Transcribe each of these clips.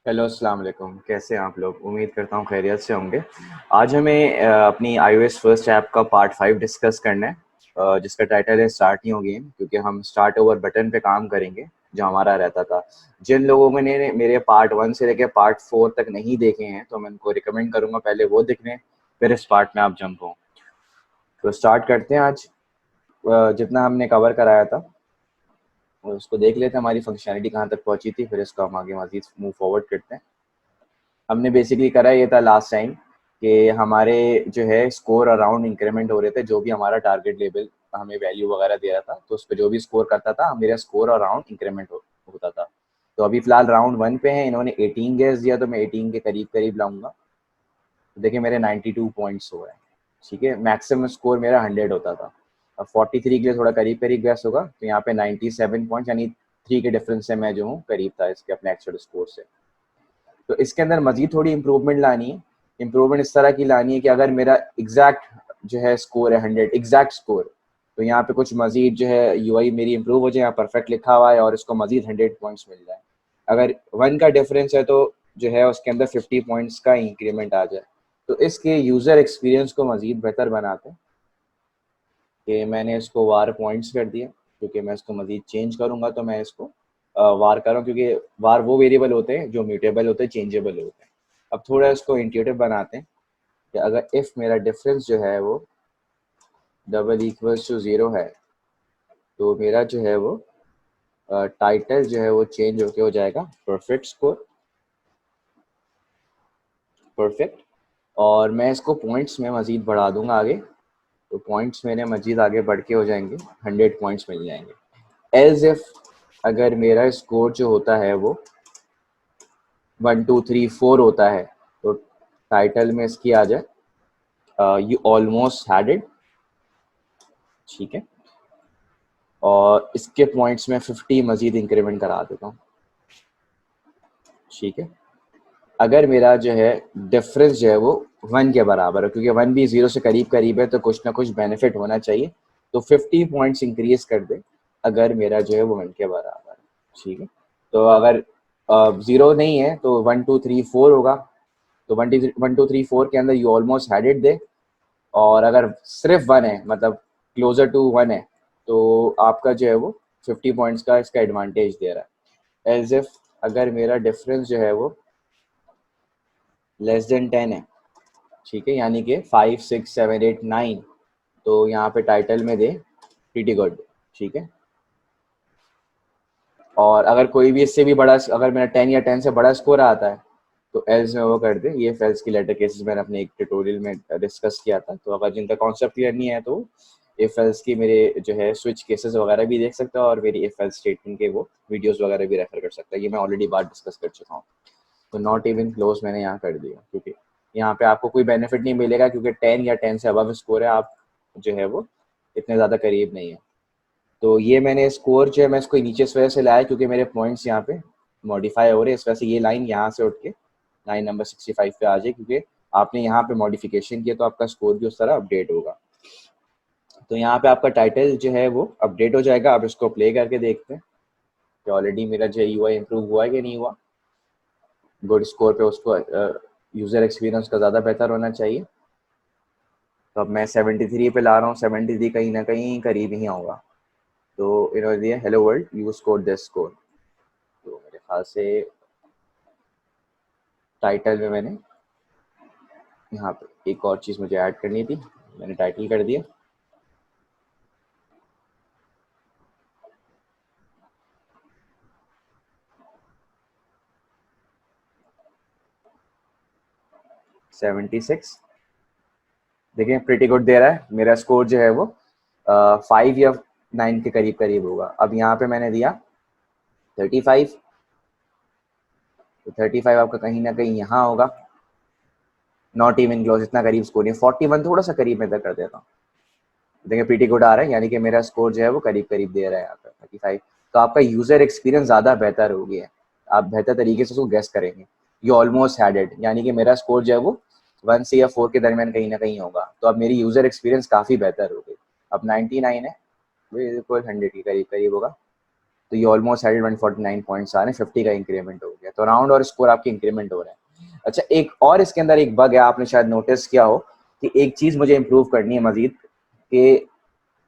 Hello, अस्सलाम वालेकुम। कैसे हैं आप लोग? उम्मीद करता हूँ खैरियत से होंगे। आज हमें अपनी iOS फर्स्ट ऐप का पार्ट 5 डिस्कस करना है, जिसका टाइटल है स्टार्ट न्यू गेम, क्योंकि हम स्टार्ट ओवर बटन पे काम करेंगे जो हमारा रहता था। जिन लोगों ने मेरे पार्ट 1 से लेकर पार्ट 4 तक नहीं देखे हैं तो मैं उनको रिकमेंड करूँगा पहले वो देख लें, फिर इस पार्ट में आप जंप हों। तो स्टार्ट करते हैं आज। जितना हमने कवर कराया था और उसको देख लेते हैं हमारी फंक्शनैलिटी कहाँ तक पहुँची थी, फिर इसको हम आगे मज़ीद मूव फॉरवर्ड करते हैं। हमने बेसिकली करा ये था लास्ट टाइम कि हमारे जो है स्कोर अराउंड इंक्रीमेंट हो रहे थे, जो भी हमारा टारगेट लेवल हमें वैल्यू वगैरह दे रहा था तो उस पर जो भी स्कोर करता था मेरा स्कोर अराउंड इंक्रीमेंट होता था। तो अभी फिलहाल राउंड 1 पे है, इन्होंने 18 गैस दिया तो मैं 18 के करीब करीब लाऊंगा। तो देखिए मेरे 92 पॉइंट्स हो रहे हैं। ठीक है, मैक्सिमम स्कोर मेरा 100 होता था। अब 43 के लिए थोड़ा करीब करीब गैस होगा, तो यहाँ पे 97 पॉइंट्स यानी 3 के डिफरेंस से मैं जो हूँ करीब था इसके अपने एक्चुअल स्कोर से। तो इसके अंदर मजीद थोड़ी इम्प्रूवमेंट लानी है। इम्प्रूवमेंट इस तरह की लानी है कि अगर मेरा एग्जैक्ट जो है स्कोर है 100 एग्जैक्ट स्कोर, तो यहाँ पे कुछ मजीद जो है यूआई मेरी इंप्रूव हो जाए, यहाँ परफेक्ट लिखा हुआ है और इसको मजीद 100 पॉइंट्स मिल जाए। अगर 1 का डिफरेंस है तो जो है उसके अंदर 50 पॉइंट्स का इंक्रीमेंट आ जाए। तो इसके यूज़र एक्सपीरियंस को मजीद बेहतर बनाते हैं कि मैंने इसको वार पॉइंट्स कर दिया, क्योंकि मैं इसको मजीद चेंज करूँगा तो मैं इसको वार कर रहा हूँ, क्योंकि वार वो वेरिएबल होते हैं जो म्यूटेबल होते हैं, चेंजेबल होते हैं। अब थोड़ा इसको इंट्यूटिव बनाते हैं कि अगर इफ़ मेरा डिफरेंस जो है वो डबल इक्वल्स टू ज़ीरो है तो मेरा जो है वो टाइटल जो है वो चेंज होके हो जाएगा परफेक्ट स्कोर, परफेक्ट। और मैं इसको पॉइंट्स में मज़ीद बढ़ा दूंगा आगे, तो पॉइंट्स मेरे मज़ीद आगे बढ़ के हो जाएंगे, 100 पॉइंट्स मिल जाएंगे। एज इफ़ अगर मेरा स्कोर जो होता है वो 1 2 3 4 होता है तो टाइटल में इसकी आ जाए यू ऑलमोस्ट हैड इट। ठीक है, और इसके पॉइंट्स में 50 मज़ीद इंक्रीमेंट करा देता हूँ। ठीक है, अगर मेरा जो है डिफरेंस जो है वो 1 के बराबर है, क्योंकि 1 भी 0 से करीब करीब है तो कुछ ना कुछ बेनिफिट होना चाहिए, तो 50 पॉइंट्स इंक्रीज कर दे अगर मेरा जो है वो 1 के बराबर है। ठीक है, तो अगर 0 नहीं है तो 1 2 3 4 होगा, तो 1 2 3 4 के अंदर you almost had it they. और अगर सिर्फ 1 है, मतलब क्लोजर टू 1 है, तो आपका जो है वो 50 पॉइंट्स का इसका एडवांटेज दे रहा है। एज इफ अगर मेरा डिफरेंस जो है वो लेस देन 10 है, ठीक है, यानी कि 5 6 7 8 9, तो यहाँ पे टाइटल में दे प्रीटी गुड। ठीक है, और अगर कोई भी इससे भी बड़ा, अगर मेरा 10 या 10 से बड़ा स्कोर आता है तो एल्स में वो कर दे। ये फेल्स की लेटर केसेस मैंने अपने एक ट्यूटोरियल में डिस्कस किया था, तो अगर जिनका कॉन्सेप्ट क्लियर नहीं है तो इफ एल्स की मेरे जो है स्विच केसेस वगैरह भी देख सकता है, और मेरी इफ एल्स स्टेटमेंट के वो वीडियोस वगैरह भी रेफर कर सकता है। ये मैं ऑलरेडी बात डिस्कस कर चुका हूँ। तो नॉट इवन क्लोज मैंने यहाँ कर दिया, क्योंकि यहाँ पे आपको कोई बेनिफिट नहीं मिलेगा, क्योंकि 10 या 10 से अबव स्कोर है, आप जो है वो इतने ज़्यादा करीब नहीं है। तो ये मैंने स्कोर जो है मैं इसको नीचे इस वजह से लाया क्योंकि मेरे पॉइंट्स यहाँ पे मॉडिफाई हो रहे हैं, इस वजह से ये लाइन यहाँ से उठ के लाइन नंबर 65 पे आ जाए, क्योंकि आपने यहाँ पे मॉडिफिकेशन किया तो आपका स्कोर भी उस तरह अपडेट होगा। तो यहाँ पे आपका टाइटल जो है वो अपडेट हो जाएगा। अब इसको प्ले करके देखते हैं कि ऑलरेडी मेरा जो यूआई इंप्रूव हुआ है कि नहीं हुआ। गुड स्कोर पे उसको यूज़र एक्सपीरियंस का ज़्यादा बेहतर होना चाहिए। तो अब मैं 73 पे ला रहा हूँ, 73 कहीं ना कहीं करीब ही होगा। तो इन्होंने दिया hello world you score this score, तो मेरे ख्याल से टाइटल में मैंने यहाँ पे एक और चीज़ मुझे ऐड करनी थी, मैंने टाइटल कर दिया। सेवेंटी सिक्स, देखिए प्रीटी गुड दे रहा है। मेरा स्कोर जो है वो 5 या 9 के करीब करीब होगा। अब यहाँ पे मैंने दिया 35, तो 35 आपका कहीं ना कहीं यहाँ होगा। नॉट इवन क्लोज, इतना करीब स्कोर नहीं। 41 थोड़ा सा करीब में तक कर देता हूँ। देखिए प्रीटी गुड आ रहा है, यानी कि मेरा स्कोर जो है वो करीब करीब दे रहा है यहाँ पे 35। तो आपका यूजर एक्सपीरियंस ज़्यादा बेहतर हो गया है, आप बेहतर तरीके से उसको गेस करेंगे। यू ऑलमोस्ट हैड इट, यानी कि मेरा स्कोर जो है वो 1 से या 4 के दरमियान कहीं ना कहीं होगा। तो अब मेरी यूजर एक्सपीरियंस काफ़ी बेहतर हो गई। अब 99 है, बिल्कुल 100 के करीब करीब होगा। तो ये ऑलमोस्ट 149 पॉइंट्स आ रहे हैं, 50 का इंक्रीमेंट हो गया, तो राउंड और स्कोर आपके इंक्रीमेंट हो रहे हैं। अच्छा, एक और इसके अंदर एक बग है, आपने शायद नोटिस किया हो कि एक चीज़ मुझे इम्प्रूव करनी है मजीद, कि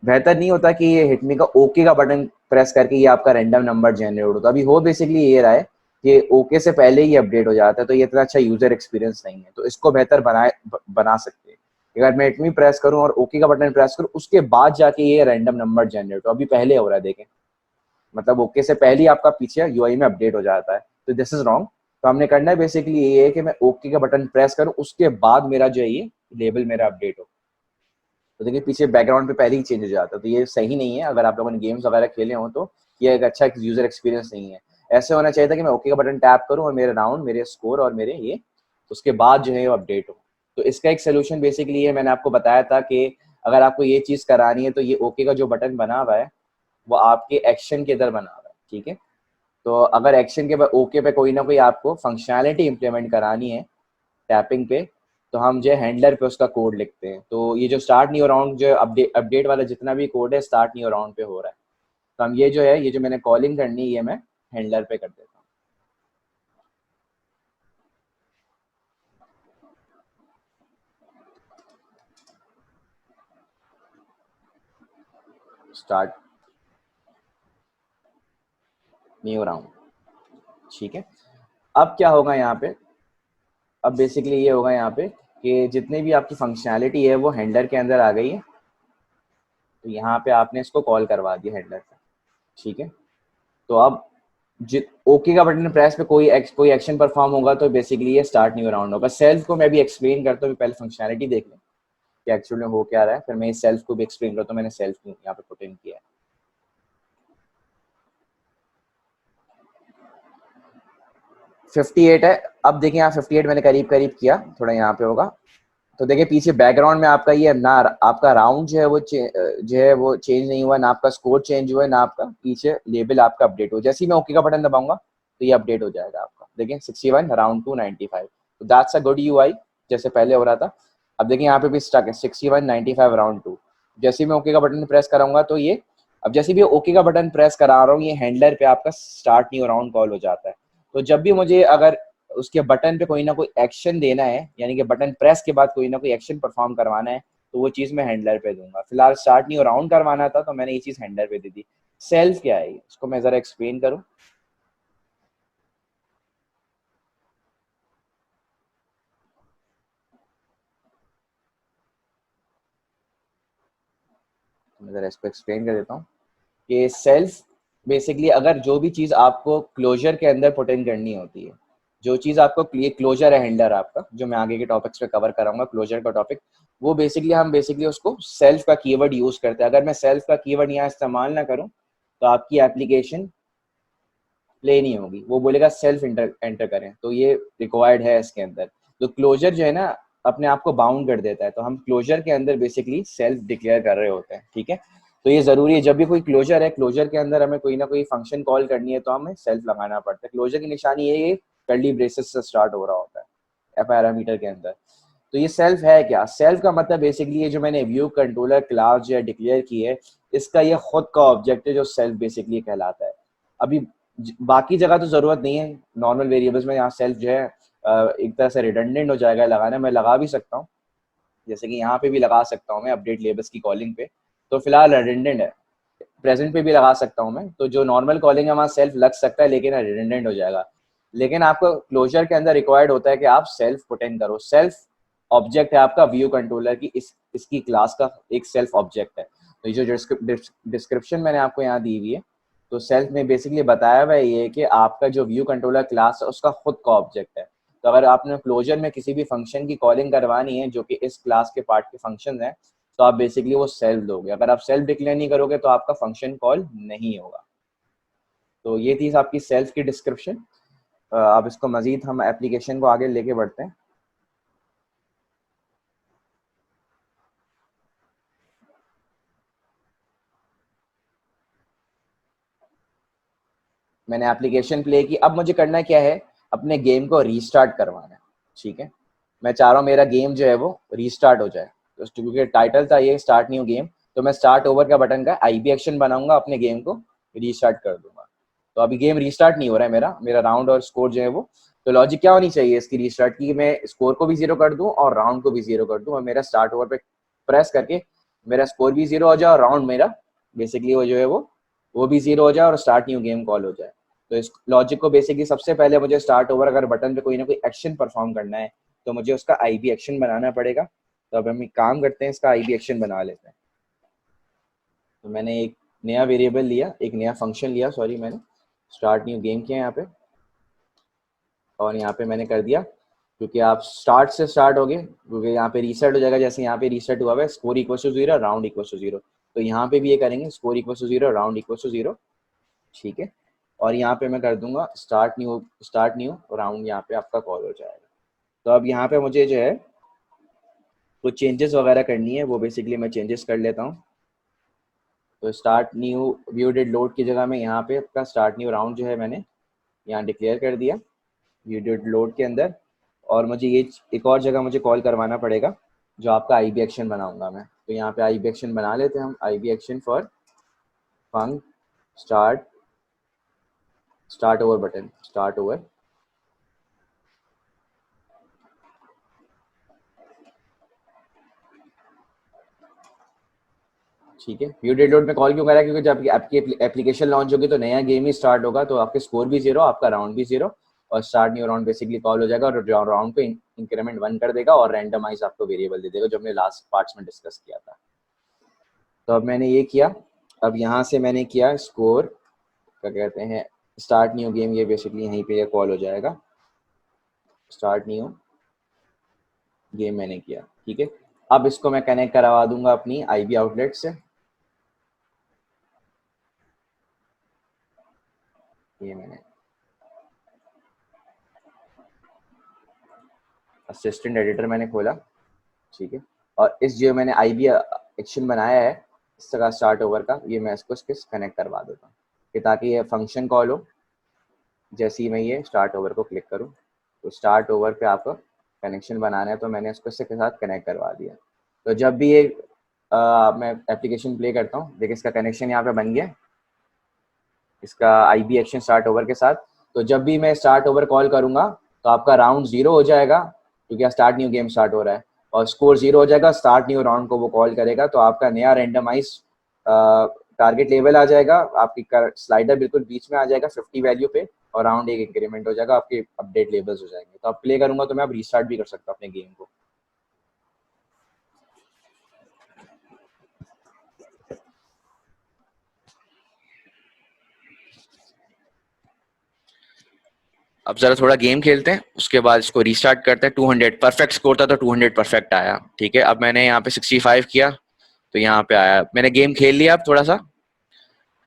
बेहतर नहीं होता कि ये हिट मी का ओके का बटन प्रेस करके ये आपका रैंडम नंबर जनरेट हो, तो अभी हो बेसिकली ये रहा है कि ओके से पहले ही अपडेट हो जाता है, तो ये इतना अच्छा यूजर एक्सपीरियंस नहीं है, तो इसको बेहतर बना सकते हैं। अगर मैं हिट मी प्रेस करूं और ओके का बटन प्रेस करूं, उसके बाद जाके ये रैंडम नंबर जनरेट हो, अभी पहले हो रहा है, देखें, मतलब ओके से पहले ही आपका पीछे यूआई में अपडेट हो जाता है, तो दिस इज रॉन्ग। तो हमने करना है बेसिकली ये है कि मैं ओके का बटन प्रेस करूं, उसके बाद मेरा जो है ये लेबल मेरा अपडेट हो, तो देखिए पीछे बैकग्राउंड पे पहले ही चेंज हो जाता है, तो ये सही नहीं है। अगर आप लोगों ने गेम्स वगैरह खेले हो तो ये एक अच्छा यूजर एक्सपीरियंस नहीं है। ऐसे होना चाहिए था कि मैं ओके का बटन टैप करूं और मेरे राउंड, मेरे स्कोर और मेरे ये, उसके बाद जो है वो अपडेट हो। तो इसका एक सोल्यूशन बेसिकली ये मैंने आपको बताया था कि अगर आपको ये चीज़ करानी है तो ये ओके का जो बटन बना हुआ है वो आपके एक्शन के इधर बना हुआ है, ठीक है। तो अगर एक्शन के ओके पे कोई ना कोई आपको फंक्शनैलिटी इंप्लीमेंट करानी है टैपिंग पे, तो हम जो है हैंडलर पे उसका कोड लिखते हैं। तो ये जो स्टार्ट न्यू राउंड जो अपडेट वाला जितना भी कोड है स्टार्ट न्यू राउंड पे हो रहा है, तो हम ये जो है ये जो मैंने कॉलिंग करनी है ये मैं हैंडलर पे कर देता हूँ। स्टार्ट न्यू राउंड, ठीक है। अब क्या होगा यहाँ पे, अब बेसिकली ये होगा यहाँ पे कि जितने भी आपकी फंक्शनैलिटी है वो हैंडलर के अंदर आ गई है, तो यहाँ पे आपने इसको कॉल करवा दिया हैंडलर पे, ठीक है। तो अब ओके का बटन प्रेस पे कोई एक्शन परफॉर्म होगा तो बेसिकली ये स्टार्ट न्यू राउंड होगा। सेल्फ को मैं भी एक्सप्लेन करता हूँ, पहले फंक्शनैलिटी देख लें कि एक्चुअली में हो क्या रहा है, फिर मैं इस सेल्फ को भी एक्सप्लेन करता हूँ। मैंने सेल्फ को यहाँ पे पुट इन किया है। 58 है, अब देखिए यहाँ 58 मैंने करीब करीब किया, थोड़ा यहाँ पे होगा। तो देखिए पीछे बैकग्राउंड में आपका ये ना आपका राउंड जो है वो जो है वो चेंज नहीं हुआ, ना आपका स्कोर चेंज हुआ है, ना आपका पीछे लेबल आपका अपडेट हो। जैसे ही मैं ओके का बटन दबाऊंगा तो ये अपडेट हो जाएगा आपका, देखिए 61 राउंड 295, तो दैट्स अ गुड यूआई, जैसे पहले हो रहा था। अब देखिए यहाँ पे भी स्टक है 6195 राउंड 2। जैसे ही मैं ओके का बटन प्रेस कराऊंगा तो ये, अब जैसे भी ओके का बटन प्रेस करा रहा हूँ ये हैंडलर पे आपका स्टार्ट न्यू राउंड कॉल हो जाता है। तो जब भी मुझे अगर उसके बटन पे कोई ना कोई एक्शन देना है, यानी कि बटन प्रेस के बाद कोई ना कोई एक्शन परफॉर्म करवाना है, तो वो चीज़ मैं हैंडलर पे दूंगा। फिलहाल स्टार्ट न्यू राउंड करवाना था तो मैंने ये चीज़ हैंडलर पे दी थी। सेल्फ क्या है इसको मैं ज़रा एक्सप्लेन करूँ। तो मैं ज़रा इसको एक्सप्लेन कर देता हूँ कि सेल्फ बेसिकली अगर जो भी चीज़ आपको क्लोजर के अंदर पुट इन करनी होती है, जो चीज़ आपको ये क्लोजर है हैंडलर आपका, जो मैं आगे के टॉपिक्स पे कवर कराऊंगा क्लोजर का टॉपिक, वो बेसिकली हम बेसिकली उसको सेल्फ का कीवर्ड यूज करते हैं। अगर मैं सेल्फ का कीवर्ड यहाँ इस्तेमाल ना करूँ तो आपकी एप्लीकेशन प्ले नहीं होगी, वो बोलेगा सेल्फ एंटर करें, तो ये रिक्वायर्ड है इसके अंदर। तो क्लोजर जो है ना अपने आप को बाउंड कर देता है, तो हम क्लोजर के अंदर बेसिकली सेल्फ डिक्लेयर कर रहे होते हैं, ठीक है। तो ये जरूरी है, जब भी कोई क्लोजर है, क्लोजर के अंदर हमें कोई ना कोई फंक्शन कॉल करनी है तो हमें सेल्फ लगाना पड़ता है। क्लोजर की निशानी ये कर्ली ब्रेसेस से स्टार्ट हो रहा होता है पैरामीटर के अंदर। तो ये सेल्फ है क्या, सेल्फ का मतलब बेसिकली ये जो मैंने व्यू कंट्रोलर क्लास जो है डिक्लेयर की है, इसका ये खुद का ऑब्जेक्ट है जो सेल्फ बेसिकली कहलाता है। अभी बाकी जगह तो जरूरत नहीं है, नॉर्मल वेरिएबल्स में यहाँ सेल्फ जो है एक तरह से रिडंडेंट हो जाएगा लगाना, मैं लगा भी सकता हूँ, जैसे कि यहाँ पे भी लगा सकता हूँ मैं अपडेट लेबल्स की कॉलिंग पे, तो फिलहाल रिडंडेंट है। प्रेजेंट पे भी लगा सकता हूँ मैं, तो जो नॉर्मल कॉलिंग है वहाँ सेल्फ लग सकता है लेकिन रिडंडेंट हो जाएगा। लेकिन आपको क्लोजर के अंदर रिक्वायर्ड होता है कि आप सेल्फ पुट इन करो। सेल्फ ऑब्जेक्ट है आपका व्यू कंट्रोलर की, इसकी क्लास का एक सेल्फ ऑब्जेक्ट है। तो ये जो डिस्क्रिप्शन मैंने आपको यहाँ दी हुई है, तो सेल्फ में बेसिकली बताया हुआ है ये कि आपका जो व्यू कंट्रोलर क्लास है उसका खुद का ऑब्जेक्ट है। तो अगर आपने क्लोजर में किसी भी फंक्शन की कॉलिंग करवानी है जो कि इस क्लास के पार्ट के फंक्शन है, तो आप बेसिकली वो सेल्फ दोगे। अगर आप सेल्फ डिक्लेयर नहीं करोगे तो आपका फंक्शन कॉल नहीं होगा। तो ये थी आपकी सेल्फ की डिस्क्रिप्शन। अब इसको मजीद हम एप्लीकेशन को आगे लेके बढ़ते हैं। मैंने एप्लीकेशन प्ले की, अब मुझे करना क्या है, अपने गेम को रीस्टार्ट करवाना है, ठीक है। मैं चाह रहा हूँ मेरा गेम जो है वो रीस्टार्ट हो जाए, तो क्योंकि टाइटल था ये स्टार्ट न्यू गेम, तो मैं स्टार्ट ओवर का बटन का आईबी एक्शन बनाऊंगा, अपने गेम को रीस्टार्ट कर दूंगा। तो अभी गेम रीस्टार्ट नहीं हो रहा है मेरा राउंड और स्कोर जो है वो। तो लॉजिक क्या होनी चाहिए इसकी रीस्टार्ट की, मैं स्कोर को भी 0 कर दूं और राउंड को भी 0 कर दूं, और मेरा स्टार्ट ओवर पे प्रेस करके मेरा स्कोर भी 0 हो जाए और राउंड मेरा बेसिकली वो जो है वो भी 0 हो जाए और स्टार्ट न्यू गेम कॉल हो जाए। तो इस लॉजिक को बेसिकली सबसे पहले मुझे स्टार्ट ओवर अगर बटन पे कोई ना कोई एक्शन परफॉर्म करना है तो मुझे उसका आईबी एक्शन बनाना पड़ेगा। तो अब हम एक काम करते हैं, इसका आईबी एक्शन बना लेते हैं। तो मैंने एक नया वेरिएबल लिया, एक नया फंक्शन लिया, सॉरी मैंने स्टार्ट न्यू गेम किया यहाँ पे, और यहाँ पे मैंने कर दिया क्योंकि आप स्टार्ट से स्टार्ट हो गए, क्योंकि यहाँ पे रीसेट हो जाएगा, जैसे यहाँ पे रीसेट हुआ है score equal to 0 round equal to 0, तो यहाँ पे भी ये करेंगे score equal to 0 round equal to 0, ठीक है। और यहाँ पे मैं कर दूंगा स्टार्ट न्यू राउंड, यहाँ पे आपका कॉल हो जाएगा। तो अब यहाँ पे मुझे जो है कुछ चेंजेस वगैरह करनी है, वो बेसिकली मैं चेंजेस कर लेता हूँ। तो start new view did load की जगह में यहाँ पे आपका स्टार्ट न्यू राउंड जो है मैंने यहाँ डिक्लेयर कर दिया व्यू डिड लोड के अंदर। और मुझे ये एक और जगह मुझे कॉल करवाना पड़ेगा जो आपका आईबी एक्शन बनाऊंगा मैं। तो यहाँ पे आईबी एक्शन बना लेते हैं हम, IB action for funk start over button, start over, ठीक है। व्यू डिड लोड में कॉल क्यों करा, क्योंकि जब आपकी एप्लीकेशन लॉन्च होगी तो नया गेम ही स्टार्ट होगा, तो आपके स्कोर भी 0, आपका राउंड भी 0, और start new round basically call हो जाएगा और राउंड पे इंक्रीमेंट 1 कर देगा और रैंडमाइज आपको वेरिएबल दे देगा, जो हमने लास्ट पार्ट्स में डिस्कस किया था। तो अब मैंने ये किया, अब यहाँ से मैंने किया स्कोर, क्या कहते हैं, स्टार्ट न्यू गेम, ये बेसिकली यहीं पे कॉल हो जाएगा, स्टार्ट न्यू गेम मैंने किया, ठीक है। अब इसको मैं कनेक्ट करवा दूंगा अपनी आईबी आउटलेट से, ये मैंने असिस्टेंट एडिटर मैंने खोला, ठीक है। और इस जो मैंने आईबी एक्शन बनाया है इस तरह स्टार्ट ओवर का, ये मैं इसको कनेक्ट करवा देता हूँ कि ताकि ये फंक्शन कॉल हो जैसे ही मैं ये स्टार्ट ओवर को क्लिक करूँ। तो स्टार्ट ओवर पे आपको कनेक्शन बनाना है, तो मैंने इसको इसके साथ कनेक्ट करवा दिया। तो जब भी ये मैं एप्लीकेशन प्ले करता हूँ, देखिए इसका कनेक्शन यहाँ पे बन गया, इसका आईबी एक्शन स्टार्ट ओवर के साथ। तो जब भी मैं स्टार्ट ओवर कॉल करूंगा तो आपका राउंड 0 हो जाएगा क्योंकि स्टार्ट न्यू गेम स्टार्ट हो रहा है, और स्कोर 0 हो जाएगा, स्टार्ट न्यू राउंड को वो कॉल करेगा। तो आपका नया रेंडमाइज टारगेट लेवल आ जाएगा, आपकी स्लाइडर बिल्कुल बीच में आ जाएगा 50 वैल्यू पे, और राउंड एक इंक्रीमेंट हो जाएगा, आपके अपडेट लेवल्स हो जाएंगे। तो आप प्ले करूंगा तो मैं अब रीस्टार्ट भी कर सकता हूँ अपने गेम को। अब जरा थोड़ा गेम खेलते हैं, उसके बाद इसको रीस्टार्ट करते हैं। 200 परफेक्ट स्कोर था तो 200 परफेक्ट आया, ठीक है। अब मैंने यहाँ पे 65 किया तो यहाँ पे आया, मैंने गेम खेल लिया। अब थोड़ा सा,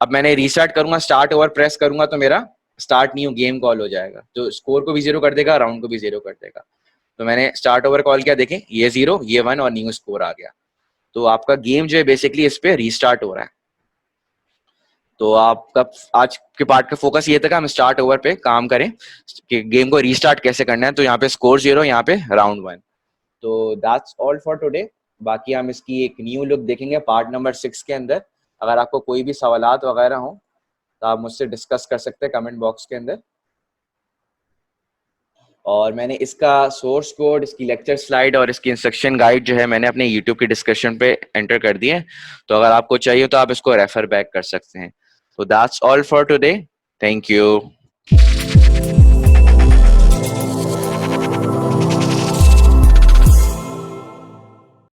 अब मैंने रीस्टार्ट करूंगा, स्टार्ट ओवर प्रेस करूंगा तो मेरा स्टार्ट न्यू गेम कॉल हो जाएगा, जो स्कोर को भी 0 कर देगा, राउंड को भी 0 कर देगा। तो मैंने स्टार्ट ओवर कॉल किया, देखें ये 0 ये 1 और न्यू स्कोर आ गया। तो आपका गेम जो है बेसिकली इस पे रीस्टार्ट हो रहा है। तो आपका आज के पार्ट का फोकस ये था कि हम स्टार्ट ओवर पे काम करें कि गेम को रीस्टार्ट कैसे करना है। तो यहाँ पे स्कोर 0, यहाँ पे राउंड 1। तो दैट्स ऑल फॉर टुडे। बाकी हम इसकी एक न्यू लुक देखेंगे पार्ट नंबर 6 के अंदर। अगर आपको कोई भी सवालात वगैरह हो तो आप मुझसे डिस्कस कर सकते हैं कमेंट बॉक्स के अंदर। और मैंने इसका सोर्स कोड, इसकी लेक्चर स्लाइड और इसकी इंस्ट्रक्शन गाइड जो है मैंने अपने यूट्यूब की डिस्क्रिप्शन पे एंटर कर दिए, तो अगर आपको चाहिए तो आप इसको रेफर बैक कर सकते हैं। So that's all for today. Thank you.